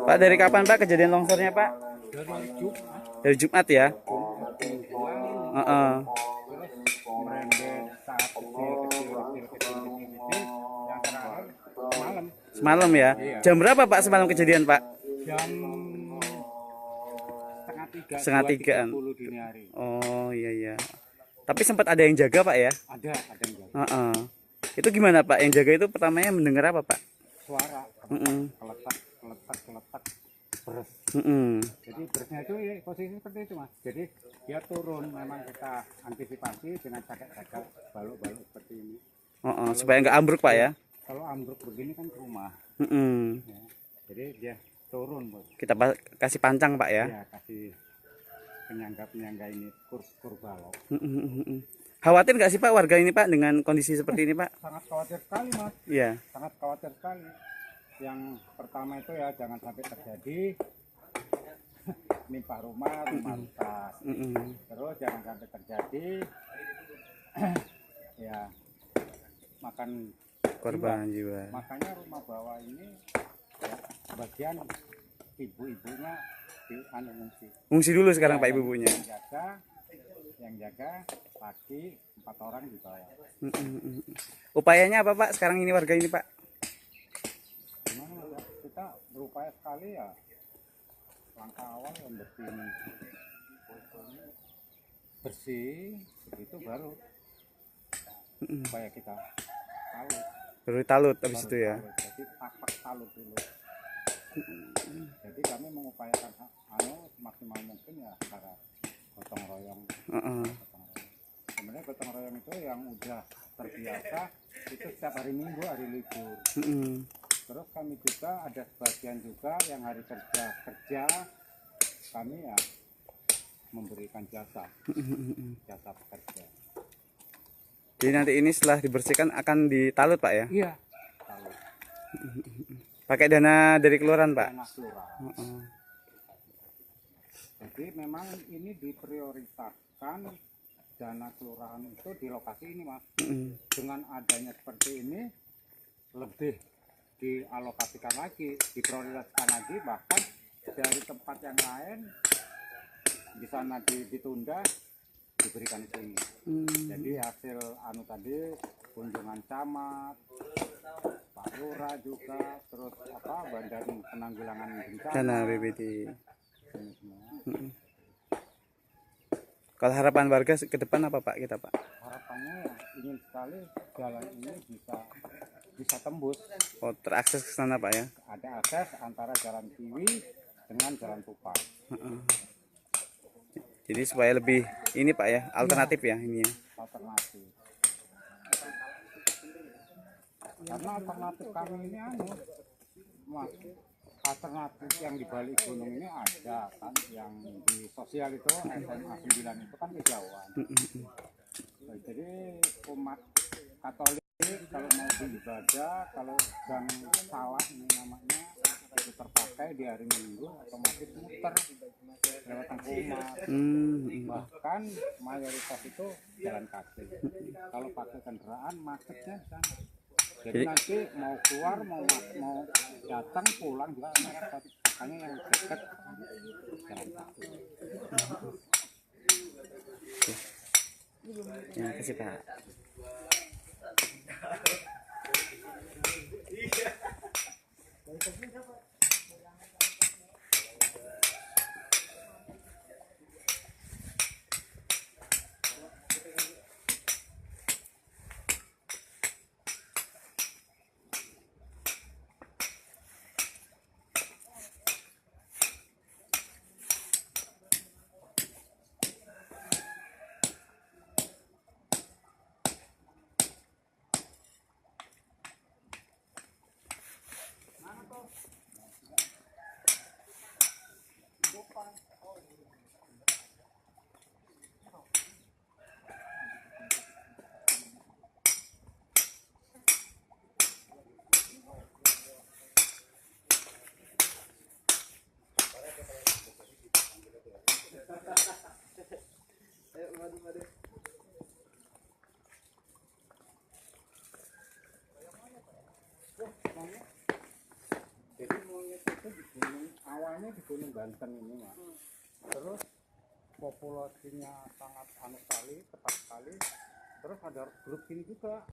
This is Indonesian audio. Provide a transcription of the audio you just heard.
Pak, dari kapan Pak kejadian longsornya Pak? Dari Jumat. Dari Jumat ya? Terus merembet saat kecil yang terakhir semalam. Semalam ya? Iya. Jam berapa Pak semalam kejadian Pak? Jam Setengah tigaan. 2:30 dini hari. Oh iya. Tapi sempat ada yang jaga Pak ya? Ada yang jaga. Itu gimana Pak? Yang jaga itu pertamanya mendengar apa Pak? Suara keletak beres. Jadi beresnya itu ya, posisi seperti itu Mas. Jadi dia turun, memang kita antisipasi dengan jaga balok-balok seperti ini. Supaya nggak ambruk Pak ya? Kalau ambruk begini kan rumah. Ya, jadi dia turun Bos. Kita kasih pancang Pak ya? Ya, kasih penyangga ini kur balok. Khawatir nggak sih Pak warga ini Pak dengan kondisi seperti ini Pak? Sangat khawatir sekali Mas. Iya. Sangat khawatir sekali. Yang pertama itu ya jangan sampai terjadi nimpa rumah rusak. Terus jangan sampai terjadi ya makan korban jiwa. Makanya rumah bawah ini ya, bagian ibu-ibunya mengungsi. Mengungsi dulu sekarang Pak ibu-ibunya. Yang jaga laki 4 orang di bawah. Upayanya apa Pak sekarang ini warga ini Pak? Gimana ya? Kita berupaya sekali ya. Langkah awal yang bersih, begitu baru supaya kita talut. Baru talut habis itu ya. Jadi tapak talut dulu. Jadi kami mengupayakan semaksimal mungkin ya secara gotong royong. Sebenarnya gotong royong itu yang udah terbiasa itu setiap hari Minggu hari libur. Terus kami juga ada sebagian juga yang hari kerja kami ya memberikan jasa pekerja. Jadi nanti ini setelah dibersihkan akan ditalut Pak ya? Iya. Talut. Pakai dana dari kelurahan Pak? Dana kelurahan. Jadi memang ini diprioritaskan dana kelurahan itu di lokasi ini Mas. Dengan adanya seperti ini lebih dialokasikan lagi, diprioritaskan lagi, bahkan dari tempat yang lain di sana ditunda diberikan sini. Jadi hasil tadi kunjungan camat, Pak Lurah juga, terus Badan Penanggulangan Bencana, dana BPD. Kalau harapan warga ke depan apa Pak kita Pak? Harapannya ya, ingin sekali jalan ini bisa tembus. Oh, terakses ke sana Pak ya? Ada akses antara Jalan Kiwi dengan Jalan Tupang. Jadi supaya lebih ini Pak ya, alternatif ya ini ya. Alternatif. Karena alternatif kami ini Mas, alternatif yang di balik gunung ini ada kan, yang di sosial itu SMA 9 itu kan kejauhan. Jadi umat Katolik kalau mau beribadah, kalau gang salah ini namanya itu terpakai di hari Minggu, otomatis muter lewat umat. Bahkan mayoritas itu jalan kaki. Kalau pakai kendaraan macetnya di sana. Jadi nanti mau keluar mau datang pulang juga repot. Makanya yang dekat jalan kaki. Terima kasih Pak. Ayo, madu. awalnya di Gunung Banten ini mas, terus populasinya sangat anu sekali, ketat sekali, terus ada grup ini juga